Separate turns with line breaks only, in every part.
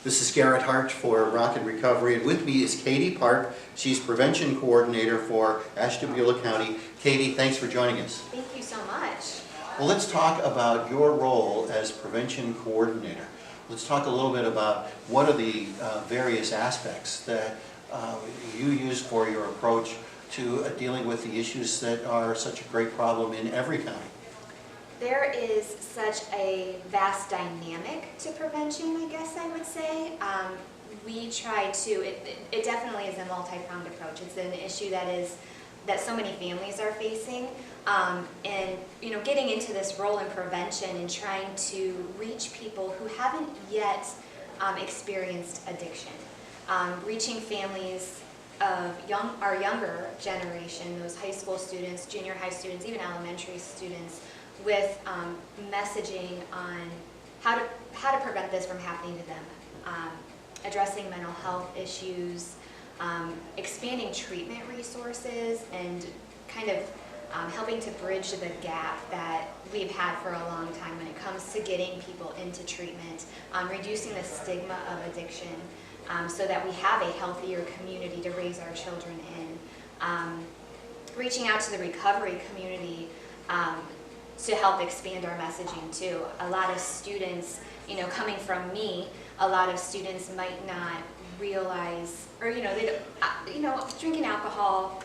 This is Garrett Hart for Rock and Recovery, and with me is Kaitie Park. She's Prevention Coordinator for Ashtabula County. Kaitie, thanks for joining us.
Thank you so much.
Well, let's talk about your role as Prevention Coordinator. Let's talk a little bit about what are the various aspects that you use for your approach to dealing with the issues that are such a great problem in every county.
There is such a vast dynamic to prevention, I guess I would say. We try to, it definitely is a multi-pronged approach. It's an issue that so many families are facing. And you know, getting into this role in prevention and trying to reach people who haven't yet experienced addiction. Reaching families of our younger generation, those high school students, junior high students, even elementary students, with messaging on how to prevent this from happening to them, addressing mental health issues, expanding treatment resources, and kind of helping to bridge the gap that we've had for a long time when it comes to getting people into treatment, reducing the stigma of addiction, so that we have a healthier community to raise our children in. Reaching out to the recovery community to help expand our messaging too. A lot of students, you know, coming from me, a lot of students might not realize, or you know, they don't, you know, drinking alcohol.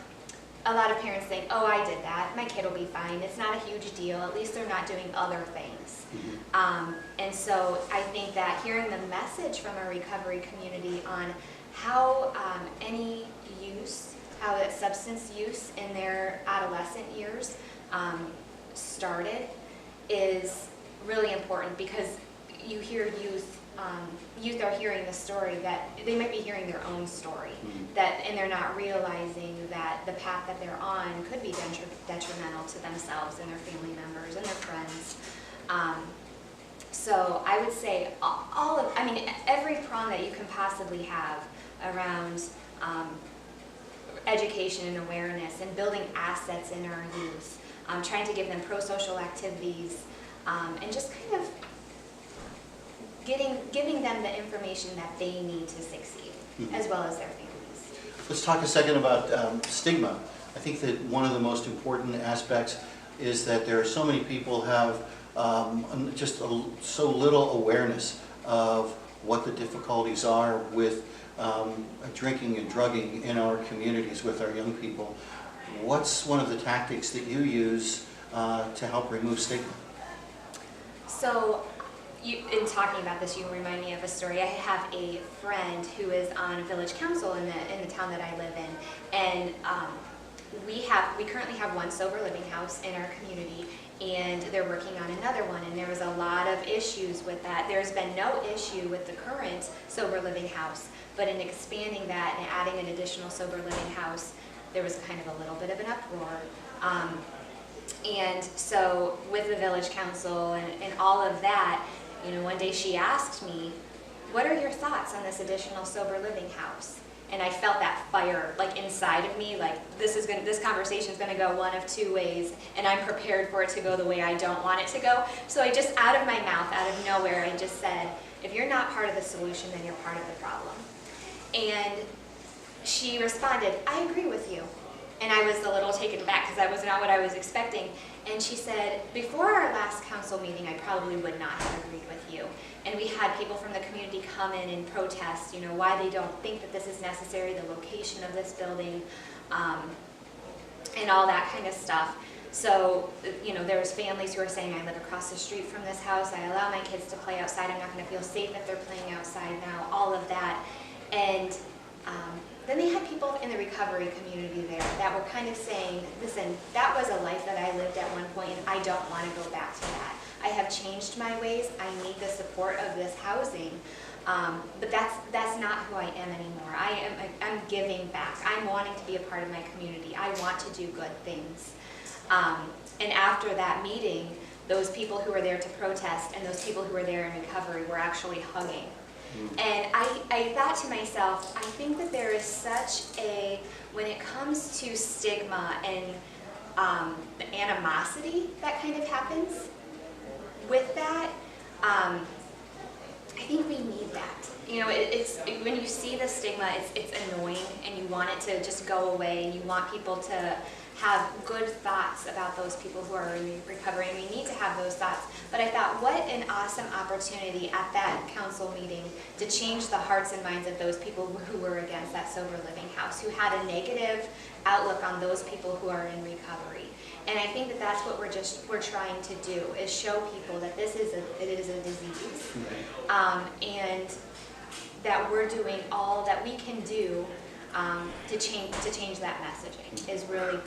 A lot of parents think, oh, I did that, my kid will be fine. It's not a huge deal. At least they're not doing other things. And so I think that hearing the message from a recovery community on how any use, how that substance use in their adolescent years started is really important, because you hear youth are hearing the story that they might be hearing their own story, and they're not realizing that the path that they're on could be detrimental to themselves and their family members and their friends. So I would say every prong that you can possibly have around education and awareness and building assets in our youth. Trying to give them pro-social activities, and just kind of giving them the information that they need to succeed, as well as their families.
Let's talk a second about stigma. I think that one of the most important aspects is that there are so many people have so little awareness of what the difficulties are with drinking and drugging in our communities with our young people. What's one of the tactics that you use to help remove stigma?
So, in talking about this, you remind me of a story. I have a friend who is on village council in the town that I live in, and we currently have one sober living house in our community, and they're working on another one, and there was a lot of issues with that. There's been no issue with the current sober living house, but in expanding that and adding an additional sober living house, there was kind of a little bit of an uproar. And so with the village council and all of that, you know, one day she asked me, what are your thoughts on this additional sober living house? And I felt that fire like inside of me, like this conversation is gonna go one of two ways, and I'm prepared for it to go the way I don't want it to go. So I just, out of my mouth, out of nowhere, I just said, if you're not part of the solution, then you're part of the problem. And she responded, I agree with you. And I was a little taken aback because that was not what I was expecting. And she said, before our last council meeting, I probably would not have agreed with you. And we had people from the community come in and protest, you know, why they don't think that this is necessary, the location of this building, and all that kind of stuff. So, you know, there's families who are saying, I live across the street from this house, I allow my kids to play outside, I'm not going to feel safe if they're playing outside now, all of that. And then they had people in the recovery community there that were kind of saying, listen, that was a life that I lived at one point, and I don't want to go back to that. I have changed my ways. I need the support of this housing, but that's not who I am anymore. I'm giving back. I'm wanting to be a part of my community. I want to do good things. And after that meeting, those people who were there to protest and those people who were there in recovery were actually hugging. And I thought to myself, I think that there is such a, when it comes to stigma and the animosity that kind of happens with that, I think we need that. you know, when you see the stigma, it's annoying, and you want it to just go away, and you want people to have good thoughts about those people who are in recovery, and we need to have those thoughts. But I thought, what an awesome opportunity at that council meeting to change the hearts and minds of those people who were against that sober living house, who had a negative outlook on those people who are in recovery. And I think that that's what we're trying to do, is show people that it is a disease, and that we're doing all that we can do to change that messaging is really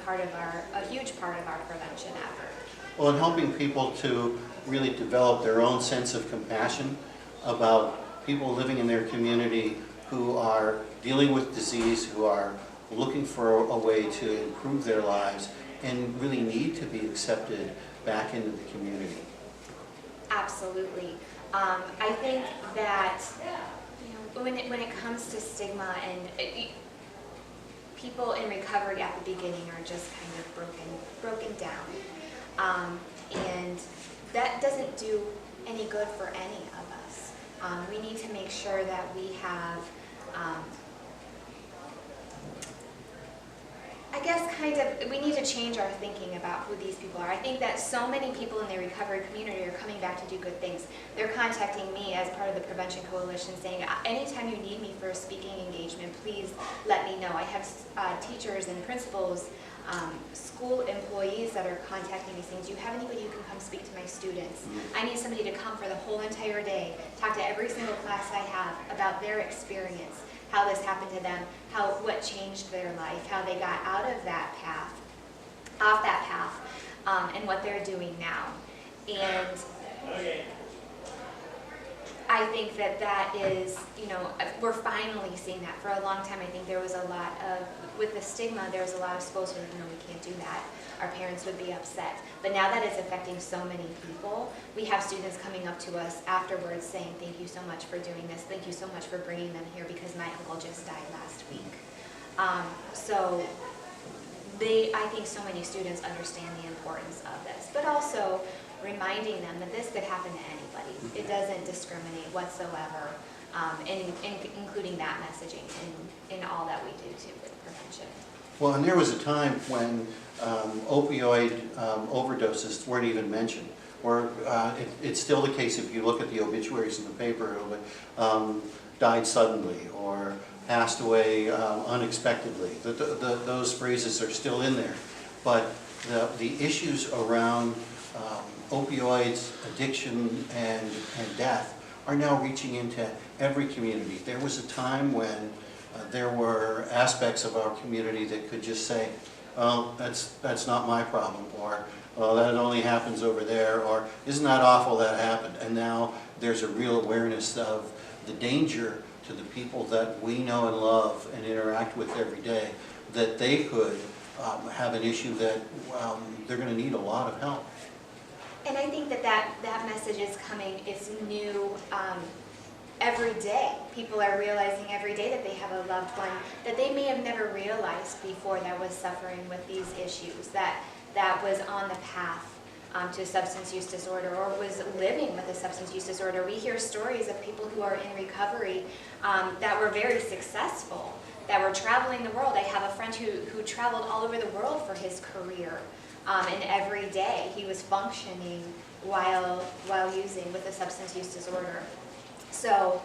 a huge part of our prevention effort.
Well, and helping people to really develop their own sense of compassion about people living in their community who are dealing with disease, who are looking for a way to improve their lives and really need to be accepted back into the community.
Absolutely. I think that, you know, when it comes to stigma, and people in recovery at the beginning are just kind of broken down, and that doesn't do any good for any of us. We need to make sure that we have, I guess we need to change our thinking about who these people are. I think that so many people in the recovery community are coming back to do good things. They're contacting me as part of the Prevention Coalition saying, anytime you need me for a speaking engagement, please let me know. I have teachers and principals, school employees that are contacting these things. Do you have anybody who can come speak to my students? I need somebody to come for the whole entire day, talk to every single class I have about their experience, how this happened to them, what changed their life, how they got out of that path, off that path, and what they're doing now. And I think that is, you know, we're finally seeing that. For a long time, I think there was a lot of, with the stigma, there was a lot of schools who, you know, we can't do that. Our parents would be upset. But now that it's affecting so many people, we have students coming up to us afterwards saying, thank you so much for doing this. Thank you so much for bringing them here because my uncle just died last week. So I think so many students understand the importance of this, but also reminding them that this could happen to anybody. It doesn't discriminate whatsoever, including that messaging in all that we do with prevention.
Well, and there was a time when opioid overdoses weren't even mentioned. Or it's still the case if you look at the obituaries in the paper, died suddenly or passed away unexpectedly. Those phrases are still in there. But the issues around opioids, addiction, and death are now reaching into every community. There was a time when there were aspects of our community that could just say, "Oh, that's not my problem," or "Well, that only happens over there," or "Isn't that awful that happened?" And now there's a real awareness of the danger to the people that we know and love and interact with every day, that they could have an issue that they're going to need a lot of help.
And I think that message is coming, it's new every day. People are realizing every day that they have a loved one that they may have never realized before that was suffering with these issues, that was on the path to a substance use disorder or was living with a substance use disorder. We hear stories of people who are in recovery that were very successful, that were traveling the world. I have a friend who traveled all over the world for his career. And every day he was functioning while using with a substance use disorder. So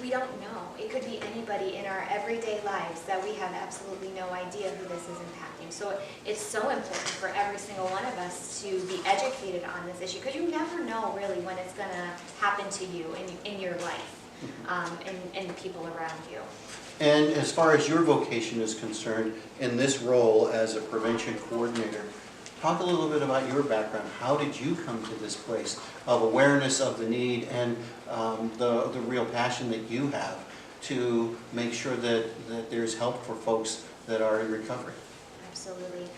we don't know. It could be anybody in our everyday lives that we have absolutely no idea who this is impacting. So it's so important for every single one of us to be educated on this issue, because you never know really when it's going to happen to you in your life and the people around you.
And as far as your vocation is concerned, in this role as a prevention coordinator, talk a little bit about your background. How did you come to this place of awareness of the need and the real passion that you have to make sure that there's help for folks that are in recovery?
Absolutely.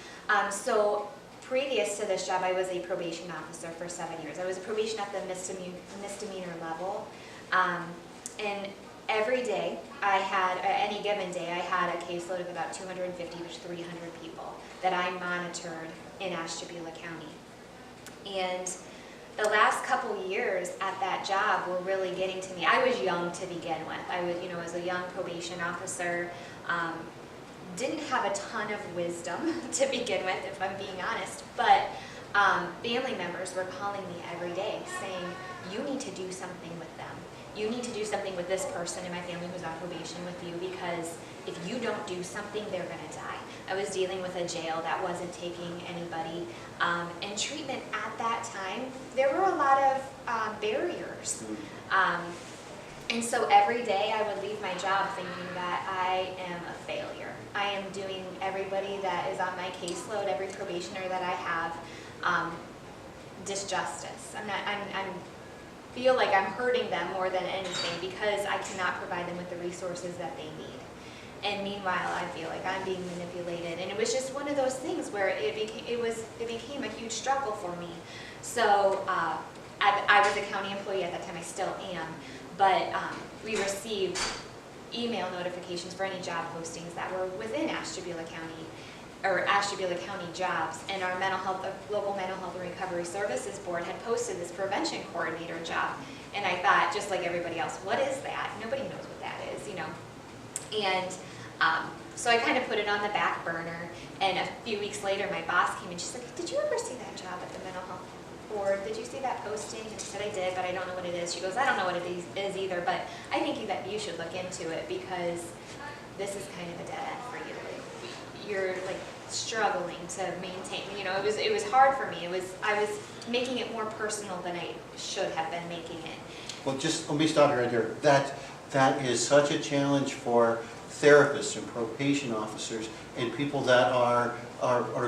So previous to this job, I was a probation officer for 7 years. I was a probation at the misdemeanor level. And every day, any given day, I had a caseload of about 250 to 300 people that I monitored in Ashtabula County. And the last couple years at that job were really getting to me. I was young to begin with. I was, you know, as a young probation officer, didn't have a ton of wisdom to begin with, if I'm being honest, but family members were calling me every day saying, you need to do something with them. You need to do something with this person in my family who's on probation with you, because if you don't do something, they're going to die. I was dealing with a jail that wasn't taking anybody, and treatment at that time, there were a lot of barriers. And so every day I would leave my job thinking that I am a failure. I am doing everybody that is on my caseload, every probationer that I have, disjustice. I feel like I'm hurting them more than anything because I cannot provide them with the resources that they need. And meanwhile, I feel like I'm being manipulated. And it was just one of those things where it became a huge struggle for me. So I was a county employee at that time. I still am. But we received email notifications for any job postings that were within Ashtabula County, or Ashtabula County jobs, and our local mental health and recovery services board had posted this prevention coordinator job. And I thought, just like everybody else, what is that? Nobody knows what that is, you know. And so I kind of put it on the back burner. And a few weeks later, my boss came and she's like, did you ever see that job at the mental health board? Did you see that posting? And I said, I did, but I don't know what it is. She goes, I don't know what it is either, but I think that you should look into it, because this is kind of a dead end for you. Like, you're like struggling to maintain, you know, it was hard for me. I was making it more personal than I should have been making it.
Well, just let me stop you right there. That is such a challenge for therapists and probation officers and people that are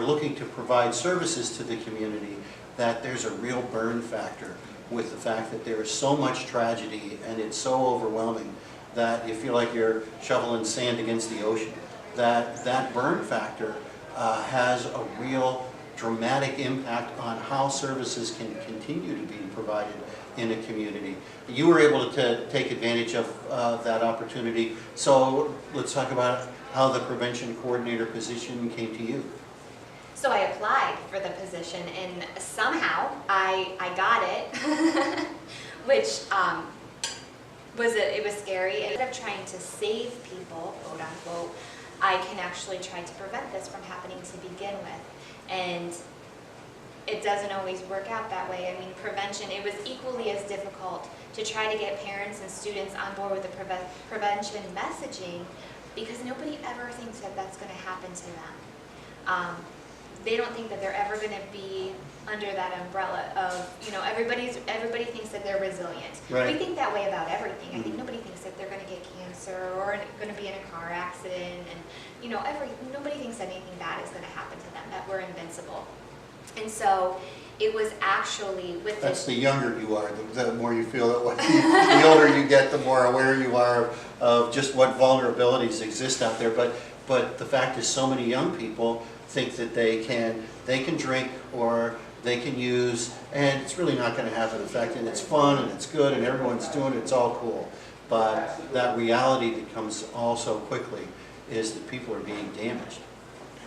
looking to provide services to the community, that there's a real burn factor with the fact that there is so much tragedy and it's so overwhelming that you feel like you're shoveling sand against the ocean. That burn factor has a real dramatic impact on how services can continue to be provided in a community. You were able to take advantage of that opportunity. So let's talk about how the prevention coordinator position came to you.
So I applied for the position, and somehow I got it, which it was scary. Instead of trying to save people, quote unquote, I can actually try to prevent this from happening to begin with. And it doesn't always work out that way. I mean, prevention, it was equally as difficult to try to get parents and students on board with the prevention messaging, because nobody ever thinks that that's going to happen to them. They don't think that they're ever going to be under that umbrella of, you know, everybody thinks that they're resilient.
Right.
We think that way about everything. I think nobody thinks that they're going to get cancer or going to be in a car accident, and, you know, nobody thinks that anything bad is going to happen to them, that we're invincible. And so it was actually with
That's the younger you are, the more you feel that way. The older you get, the more aware you are of just what vulnerabilities exist out there. But the fact is, so many young people think that they can drink or they can use, and it's really not going to have an effect, and it's fun and it's good and everyone's doing it, it's all cool. But that reality that comes all so quickly is that people are being damaged.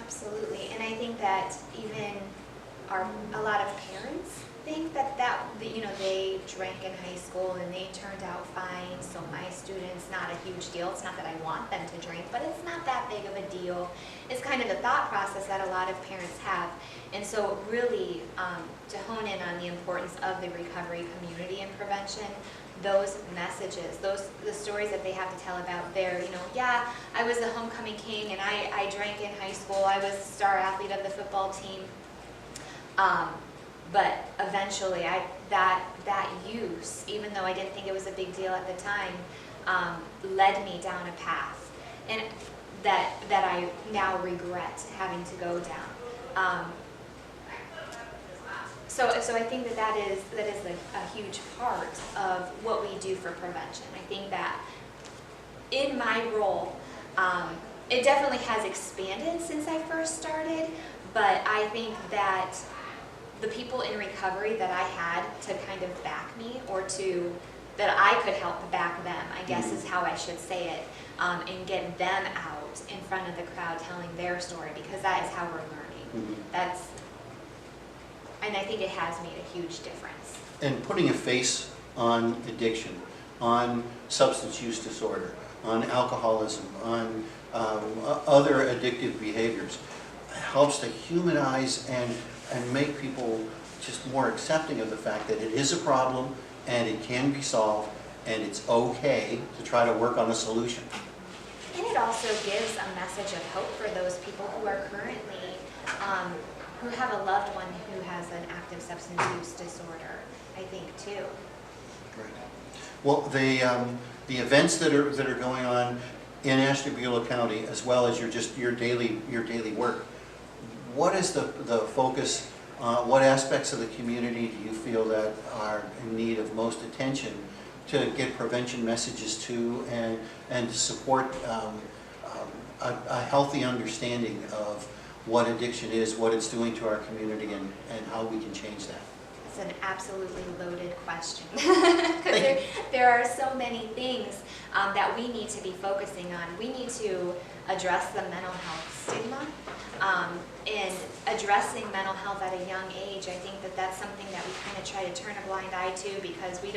Absolutely, and I think that even a lot of parents think that you know, they drank in high school and they turned out fine, so my student's not a huge deal. It's not that I want them to drink, but it's not that big of a deal. It's kind of the thought process that a lot of parents have. And so really, to hone in on the importance of the recovery community and prevention, those messages, the stories that they have to tell about their, you know, yeah, I was the homecoming king and I drank in high school, I was a star athlete of the football team. But eventually, that use, even though I didn't think it was a big deal at the time, led me down a path, and that I now regret having to go down. So I think that is like a huge part of what we do for prevention. I think that in my role, it definitely has expanded since I first started, but I think that the people in recovery that I had to kind of back me, or that I could help back them, I guess is how I should say it, and get them out in front of the crowd telling their story, because that is how we're learning. And I think it has made a huge difference.
and putting a face on addiction, on substance use disorder, on alcoholism, on other addictive behaviors, helps to humanize and make people just more accepting of the fact that it is a problem and it can be solved and it's okay to try to work on a solution.
And it also gives a message of hope for those people who are currently, who have a loved one who has an active substance use disorder, I think, too.
Right. Well, the events that are going on in Ashtabula County, as well as your daily work, what is the focus? What aspects of the community do you feel that are in need of most attention to get prevention messages to and to support a healthy understanding of what addiction is, what it's doing to our community, and how we can change that?
It's an absolutely loaded question because there are so many things that we need to be focusing on. We need to address the mental health stigma, and addressing mental health at a young age. I think that that's something that we kind of try to turn a blind eye to because we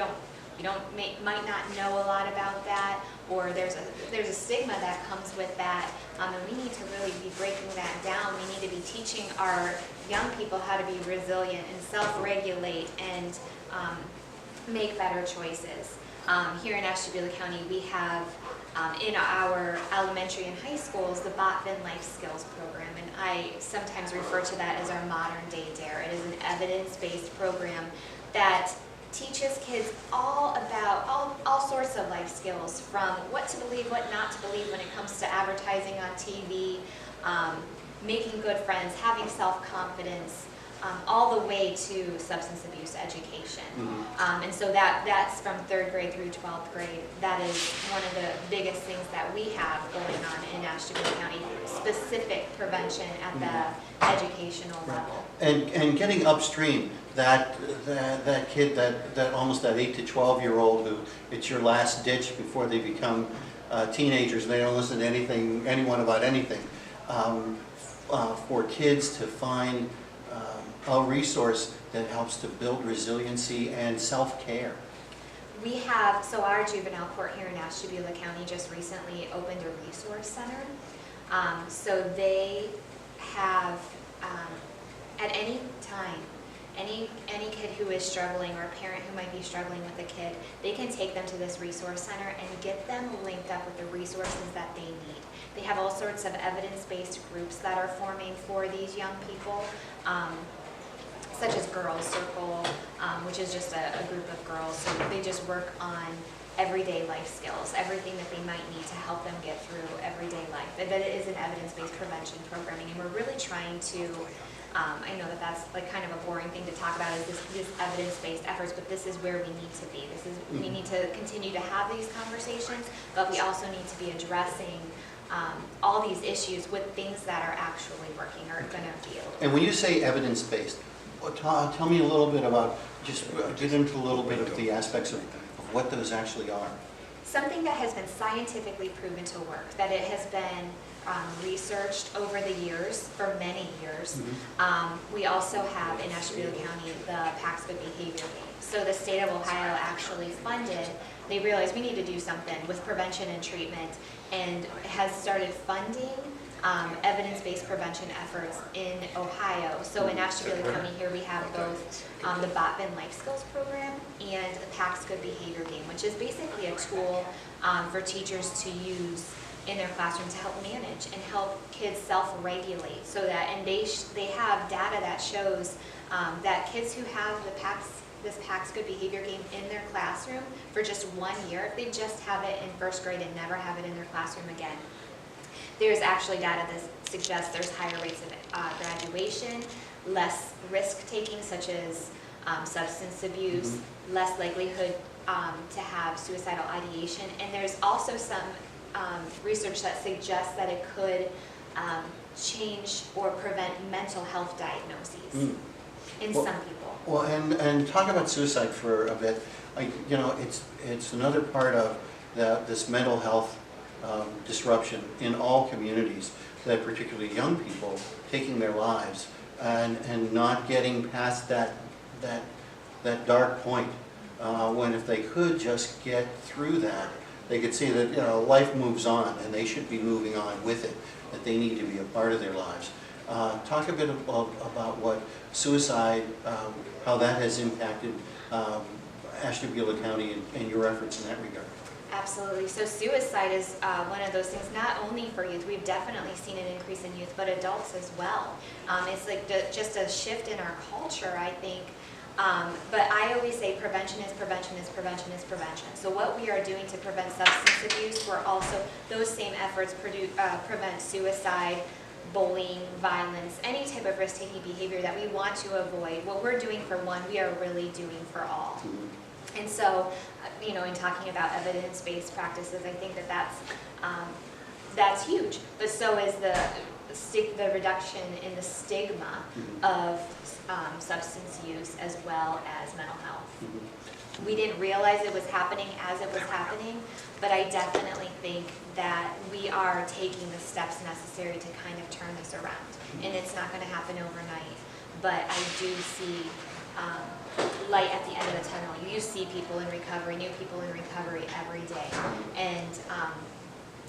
might not know a lot about that, or there's a stigma that comes with that, and we need to really be breaking that down. We need to be teaching our young people how to be resilient and self-regulate and make better choices. Here in Ashtabula County, we have in our elementary and high schools the BOTVIN Life Skills program, and I sometimes refer to that as our modern day DARE. It is an evidence-based program that teaches kids all about all sorts of life skills, from what to believe, what not to believe when it comes to advertising on TV, making good friends, having self-confidence, all the way to substance abuse education.
Mm-hmm.
And so that's from 3rd grade through 12th grade. That is one of the biggest things that we have going on in Ashtabula County, specific prevention at the educational level.
And getting upstream, that kid, that almost that 8 to 12-year-old who it's your last ditch before they become teenagers and they don't listen to anyone about anything. For kids to find a resource that helps to build resiliency and self-care.
We have, so our juvenile court here in Ashtabula County just recently opened a resource center. So they have, at any time, any kid who is struggling or a parent who might be struggling with a kid, they can take them to this resource center and get them linked up with the resources that they need. They have all sorts of evidence-based groups that are forming for these young people, such as Girls Circle, which is just a group of girls. So they just work on everyday life skills, everything that they might need to help them get through everyday life. But it is an evidence-based prevention programming, and we're really trying to, I know that that's like kind of a boring thing to talk about, is this evidence-based efforts, but this is where we need to be. We need to continue to have these conversations, but we also need to be addressing all these issues with things that are actually working or going to be able to.
And when you say evidence-based, tell me a little bit about, just get into a little bit of the aspects of what those actually are.
Something that has been scientifically proven to work, that it has been researched over the years, for many years. Mm-hmm. We also have in Ashtabula County the PACS Good Behavior Game. So the state of Ohio actually funded, they realized we need to do something with prevention and treatment, and has started funding evidence-based prevention efforts in Ohio. So in Ashtabula County here we have both the BOTVIN Life Skills program and the PACS Good Behavior Game, which is basically a tool for teachers to use in their classroom to help manage and help kids self-regulate. So that, and they have data that shows that kids who have this PACS Good Behavior Game in their classroom for just 1 year, if they just have it in 1st grade and never have it in their classroom again, there's actually data that suggests there's higher rates of graduation, less risk-taking such as substance abuse, less likelihood to have suicidal ideation, and there's also some research that suggests that it could change or prevent mental health diagnoses in some people.
Well, and talk about suicide for a bit. It's another part of this mental health disruption in all communities, that particularly young people taking their lives and not getting past that that dark point, when if they could just get through that, they could see that, you know, life moves on and they should be moving on with it, that they need to be a part of their lives. Talk a bit about what suicide, how that has impacted Ashtabula County and your efforts in that regard.
Absolutely. So suicide is one of those things, not only for youth, we've definitely seen an increase in youth, but adults as well. It's like just a shift in our culture, I think. But I always say prevention is prevention is prevention is prevention. So what we are doing to prevent substance abuse, we're also, those same efforts prevent suicide, bullying, violence, any type of risk-taking behavior that we want to avoid. What we're doing for one, we are really doing for all. And so, you know, in talking about evidence-based practices, I think that that's huge. But so is the reduction in the stigma of substance use as well as mental health. We didn't realize it was happening as it was happening, but I definitely think that we are taking the steps necessary to kind of turn this around. And it's not going to happen overnight, but I do see light at the end of the tunnel. You see people in recovery, new people in recovery every day. And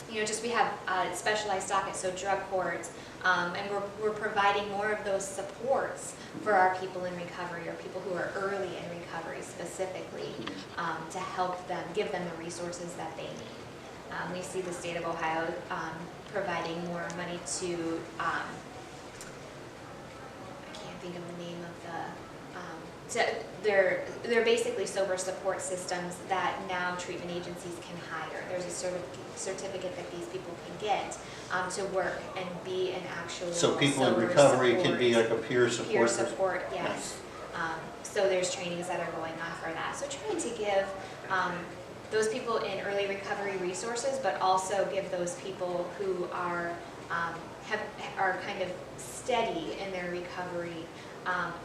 you know, just we have specialized dockets, so drug courts, and we're providing more of those supports for our people in recovery, or people who are early in recovery specifically, to help them, give them the resources that they need. We see the state of Ohio providing more money to, I can't think of the name of they're basically sober support systems that now treatment agencies can hire. There's a certificate that these people can get to work and be an actual
So people in recovery can be like a peer support?
Peer support, yes. So there's trainings that are going on for that. So trying to give those people in early recovery resources, but also give those people who are kind of steady in their recovery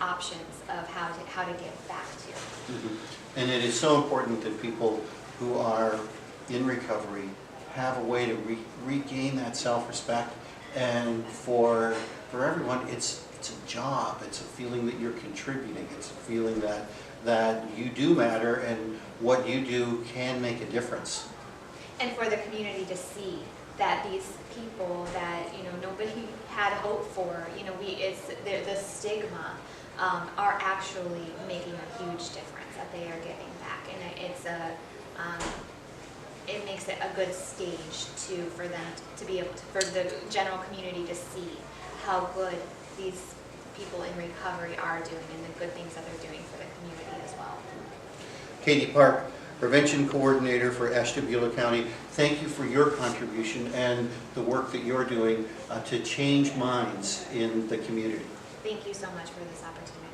options of how to give back to.
And it is so important that people who are in recovery have a way to regain that self-respect. And for everyone, it's a job. It's a feeling that you're contributing. It's a feeling that you do matter and what you do can make a difference.
And for the community to see that these people that, you know, nobody had hope for, you know, the stigma are actually making a huge difference, that they are giving back, and it makes it a good stage for them to be able to, for the general community to see how good these people in recovery are doing and the good things that they're doing for the community as well.
Kaitie Park, Prevention Coordinator for Ashtabula County, thank you for your contribution and the work that you're doing to change minds in the community.
Thank you so much for this opportunity.